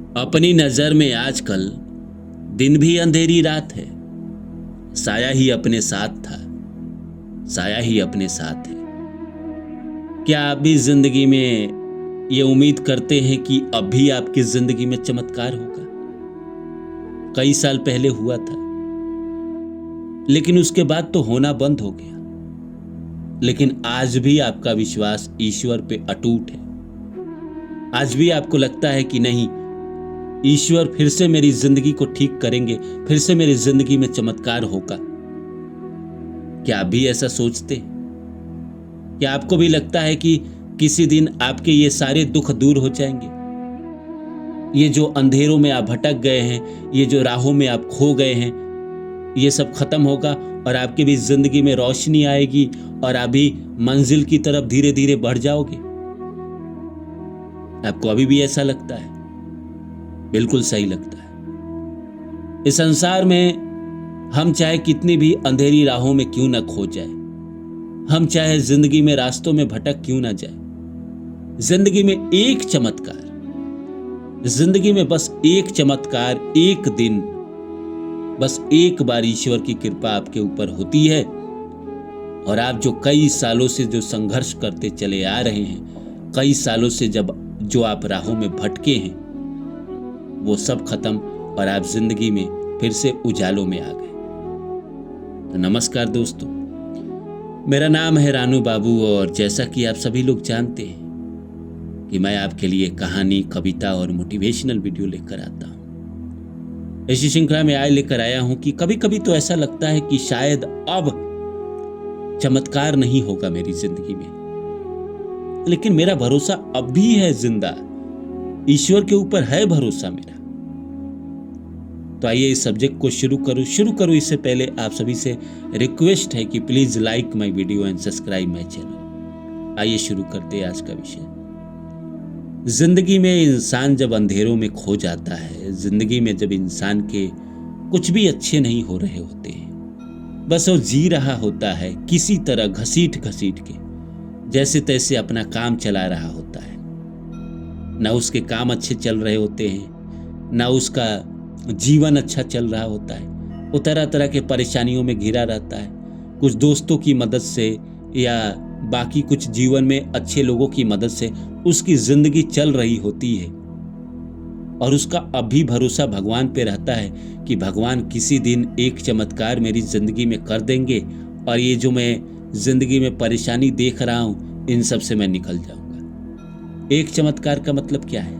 अपनी नजर में आजकल दिन भी अंधेरी रात है। साया ही अपने साथ था, साया ही अपने साथ है। क्या आप भी जिंदगी में ये उम्मीद करते हैं कि अब भी आपकी जिंदगी में चमत्कार होगा? कई साल पहले हुआ था, लेकिन उसके बाद तो होना बंद हो गया। लेकिन आज भी आपका विश्वास ईश्वर पे अटूट है। आज भी आपको लगता है कि नहीं, ईश्वर फिर से मेरी जिंदगी को ठीक करेंगे, फिर से मेरी जिंदगी में चमत्कार होगा। क्या आप भी ऐसा सोचते? क्या आपको भी लगता है कि किसी दिन आपके ये सारे दुख दूर हो जाएंगे? ये जो अंधेरों में आप भटक गए हैं, ये जो राहों में आप खो गए हैं, ये सब खत्म होगा और आपकी भी जिंदगी में रोशनी आएगी और आप भी मंजिल की तरफ धीरे धीरे बढ़ जाओगे। आपको अभी भी ऐसा लगता है? बिल्कुल सही लगता है। इस संसार में हम चाहे कितनी भी अंधेरी राहों में क्यों न खो जाए, हम चाहे जिंदगी में रास्तों में भटक क्यों ना जाए, जिंदगी में एक चमत्कार, जिंदगी में बस एक चमत्कार, एक दिन, बस एक बार ईश्वर की कृपा आपके ऊपर होती है और आप जो कई सालों से जो संघर्ष करते चले आ रहे हैं, कई सालों से जो आप राहों में भटके हैं, वो सब खत्म और आप जिंदगी में फिर से उजालों में आ गए। तो नमस्कार दोस्तों, मेरा नाम है रानू बाबू और जैसा कि आप सभी लोग जानते हैं कि मैं आपके लिए कहानी, कविता और मोटिवेशनल वीडियो लेकर आता हूं। इसी श्रृंखला में आज लेकर आया हूं कि कभी कभी तो ऐसा लगता है कि शायद अब चमत्कार नहीं होगा मेरी जिंदगी में, लेकिन मेरा भरोसा अब भी है जिंदा। ईश्वर के ऊपर है भरोसा मेरा। तो आइए इस सब्जेक्ट को शुरू करूं। इससे पहले आप सभी से रिक्वेस्ट है कि please like my video and subscribe my channel. आइए शुरू करते हैं आज का विषय। जिंदगी में इंसान जब अंधेरों में खो जाता है, जिंदगी में जब इंसान के कुछ भी अच्छे नहीं हो रहे होते हैं, बस वो जी रहा होता है किसी तरह घसीट घसीट के, जैसे तैसे अपना काम चला रहा होता है। ना उसके काम अच्छे चल रहे होते हैं, ना उसका जीवन अच्छा चल रहा होता है। वो तरह तरह के परेशानियों में घिरा रहता है। कुछ दोस्तों की मदद से या बाकी कुछ जीवन में अच्छे लोगों की मदद से उसकी जिंदगी चल रही होती है और उसका अभी भरोसा भगवान पे रहता है कि भगवान किसी दिन एक चमत्कार मेरी जिंदगी में कर देंगे और ये जो मैं जिंदगी में परेशानी देख रहा हूं, इन सब से मैं निकल जाऊंगा। एक चमत्कार का मतलब क्या है?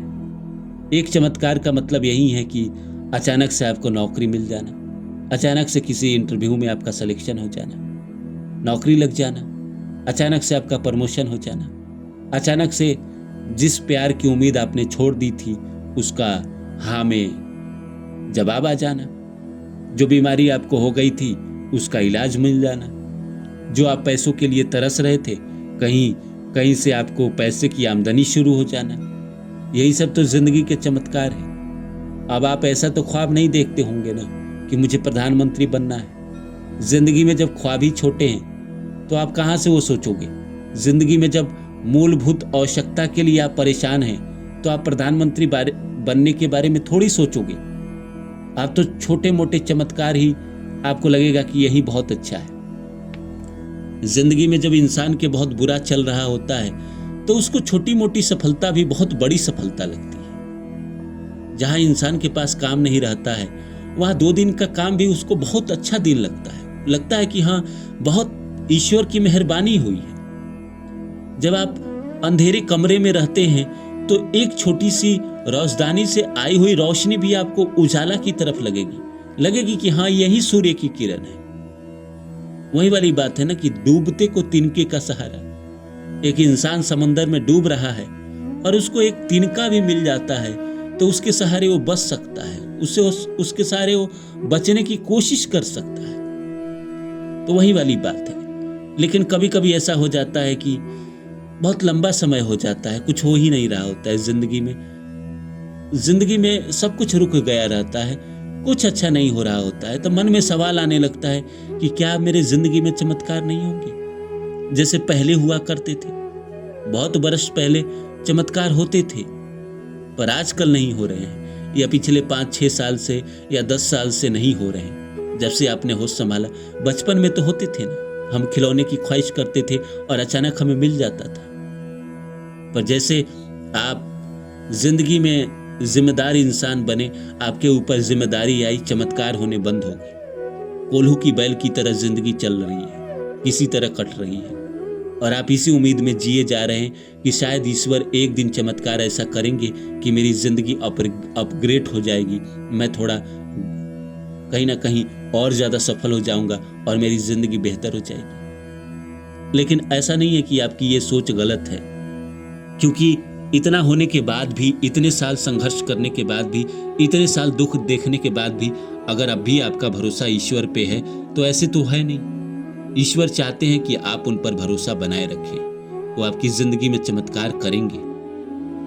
एक चमत्कार का मतलब यही है कि अचानक से आपको नौकरी मिल जाना, अचानक से किसी इंटरव्यू में आपका सिलेक्शन हो जाना, नौकरी लग जाना, अचानक से आपका प्रमोशन हो जाना, अचानक से जिस प्यार की उम्मीद आपने छोड़ दी थी उसका हाँ में जवाब आ जाना, जो बीमारी आपको हो गई थी उसका इलाज मिल जाना, जो आप पैसों के लिए तरस रहे थे, कहीं से आपको पैसे की आमदनी शुरू हो जाना। यही सब तो जिंदगी के चमत्कार है। अब आप ऐसा तो ख्वाब नहीं देखते होंगे ना कि मुझे प्रधानमंत्री बनना है। जिंदगी में जब ख्वाब ही छोटे हैं तो आप कहाँ से वो सोचोगे? जिंदगी में जब मूलभूत आवश्यकता के लिए आप परेशान हैं तो आप प्रधानमंत्री बनने के बारे में थोड़ी सोचोगे। आप तो छोटे मोटे चमत्कार ही आपको लगेगा कि यही बहुत अच्छा है। जिंदगी में जब इंसान के बहुत बुरा चल रहा होता है तो उसको छोटी मोटी सफलता भी बहुत बड़ी सफलता लगती है। जहां इंसान के पास काम नहीं रहता है, वहां 2 दिन का काम भी उसको बहुत अच्छा दिन लगता है कि हाँ, बहुत ईश्वर की मेहरबानी हुई है। जब आप अंधेरे कमरे में रहते हैं तो एक छोटी सी रोशनी से आई हुई रोशनी भी आपको उजाला की तरफ लगेगी कि हाँ, यही सूर्य की किरण है। वही वाली बात है ना कि डूबते को तिनके का सहारा। एक इंसान समंदर में डूब रहा है और उसको एक तिनका भी मिल जाता है तो उसके सहारे वो बच सकता है, उसके सहारे वो बचने की कोशिश कर सकता है। तो वही वाली बात है। लेकिन कभी कभी ऐसा हो जाता है कि बहुत लंबा समय हो जाता है, कुछ हो ही नहीं रहा होता है जिंदगी में सब कुछ रुक गया रहता है, कुछ अच्छा नहीं हो रहा होता है। तो मन में सवाल आने लगता है कि क्या मेरे जिंदगी में चमत्कार नहीं होंगे जैसे पहले हुआ करते थे? बहुत वर्ष पहले चमत्कार होते थे पर आजकल नहीं हो रहे हैं। या पिछले 5-6 साल से या 10 साल से नहीं हो रहे हैं। जब से आपने होश संभाला, बचपन में तो होते थे ना, हम खिलौने की ख्वाहिश करते थे और अचानक हमें मिल जाता था। पर जैसे आप जिंदगी में जिम्मेदार इंसान बने, आपके ऊपर जिम्मेदारी आई, चमत्कार होने बंद हो गए। कोल्हू की बैल की तरह जिंदगी चल रही है, किसी तरह कट रही है, और आप इसी उम्मीद में जिए जा रहे हैं कि शायद ईश्वर एक दिन चमत्कार ऐसा करेंगे कि मेरी जिंदगी अपग्रेड हो जाएगी, मैं थोड़ा कहीं ना कहीं और ज्यादा सफल हो जाऊंगा और मेरी जिंदगी बेहतर हो जाएगी। लेकिन ऐसा नहीं है कि आपकी ये सोच गलत है, क्योंकि इतना होने के बाद भी, इतने साल संघर्ष करने के बाद भी, इतने साल दुख देखने के बाद भी अगर अब भी आपका भरोसा ईश्वर पे है तो ऐसे तो है नहीं। ईश्वर चाहते हैं कि आप उन पर भरोसा बनाए रखें, वो आपकी जिंदगी में चमत्कार करेंगे।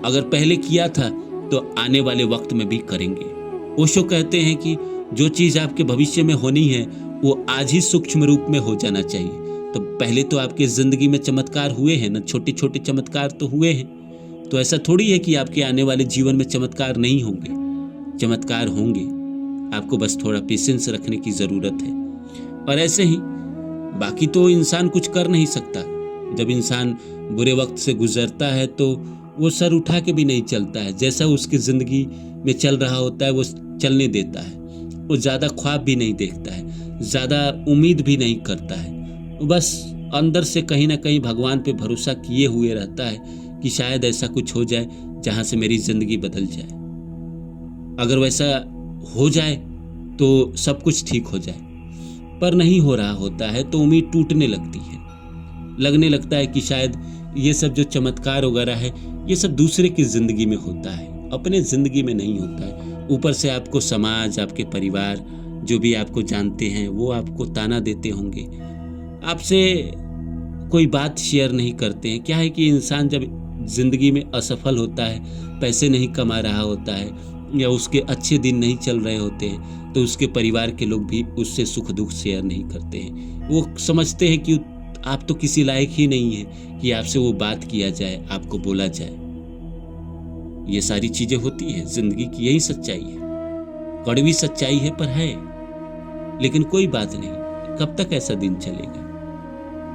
अगर पहले किया था तो आने वाले वक्त में भी करेंगे। ओशो कहते हैं कि जो चीज आपके भविष्य में होनी है वो आज ही सूक्ष्म रूप में हो जाना चाहिए। तो पहले तो आपके जिंदगी में चमत्कार हुए हैं ना, छोटे छोटे चमत्कार तो हुए हैं। तो ऐसा थोड़ी है कि आपके आने वाले जीवन में चमत्कार नहीं होंगे, चमत्कार होंगे। आपको बस थोड़ा पेशेंस रखने की जरूरत है। और ऐसे ही बाकी तो इंसान कुछ कर नहीं सकता। जब इंसान बुरे वक्त से गुजरता है तो वो सर उठा के भी नहीं चलता है। जैसा उसकी जिंदगी में चल रहा होता है वो चलने देता है। वो ज्यादा ख्वाब भी नहीं देखता है, ज्यादा उम्मीद भी नहीं करता है। वो बस अंदर से कहीं ना कहीं भगवान पे भरोसा किए हुए रहता है कि शायद ऐसा कुछ हो जाए जहां से मेरी जिंदगी बदल जाए। अगर वैसा हो जाए तो सब कुछ ठीक हो जाए, पर नहीं हो रहा होता है तो उम्मीद टूटने लगती है। लगने लगता है कि शायद ये सब जो चमत्कार वगैरह है ये सब दूसरे की जिंदगी में होता है, अपने जिंदगी में नहीं होता है। ऊपर से आपको समाज, आपके परिवार, जो भी आपको जानते हैं वो आपको ताना देते होंगे, आपसे कोई बात शेयर नहीं करते हैं। क्या है कि इंसान जब जिंदगी में असफल होता है, पैसे नहीं कमा रहा होता है या उसके अच्छे दिन नहीं चल रहे होते हैं, तो उसके परिवार के लोग भी उससे सुख दुख शेयर नहीं करते हैं। वो समझते हैं कि आप तो किसी लायक ही नहीं है कि आपसे वो बात किया जाए, आपको बोला जाए। ये सारी चीजें होती है, जिंदगी की यही सच्चाई है। कड़वी सच्चाई है पर है। लेकिन कोई बात नहीं, कब तक ऐसा दिन चलेगा?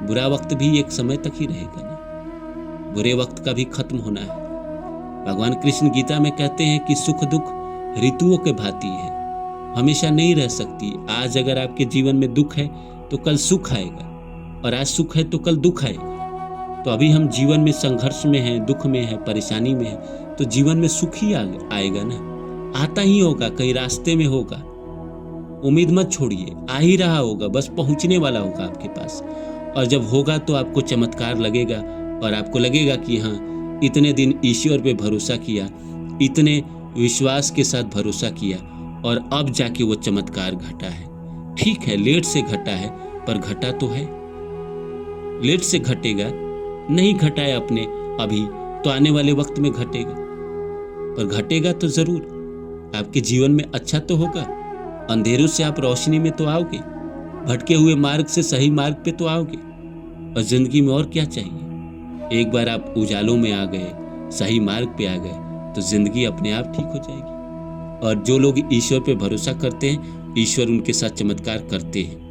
बुरा वक्त भी एक समय तक ही रहेगा ना, बुरे वक्त का भी खत्म होना है। भगवान कृष्ण गीता में कहते हैं कि सुख दुख ऋतुओं के भांति है, हमेशा नहीं रह सकती। आज अगर आपके जीवन में दुख है तो कल सुख आएगा, और आज सुख है तो कल दुख आएगा। तो अभी हम जीवन में संघर्ष में हैं, दुख में है, परेशानी में है, तो जीवन में सुख ही आएगा ना, आता ही होगा, कहीं रास्ते में होगा। उम्मीद मत छोड़िए, आ ही रहा होगा, बस पहुंचने वाला होगा आपके पास। और जब होगा तो आपको चमत्कार लगेगा और आपको लगेगा कि हाँ, इतने दिन ईश्वर पे भरोसा किया, इतने विश्वास के साथ भरोसा किया और अब जाके वो चमत्कार घटा है। ठीक है, लेट से घटा है पर घटा तो है। लेट से घटेगा, नहीं घटा है अपने अभी तो आने वाले वक्त में घटेगा, पर घटेगा तो जरूर। आपके जीवन में अच्छा तो होगा, अंधेरों से आप रोशनी में तो आओगे, भटके हुए मार्ग से सही मार्ग पे तो आओगे। और जिंदगी में और क्या चाहिए? एक बार आप उजालों में आ गए, सही मार्ग पे आ गए तो जिंदगी अपने आप ठीक हो जाएगी। और जो लोग ईश्वर पे भरोसा करते हैं, ईश्वर उनके साथ चमत्कार करते हैं।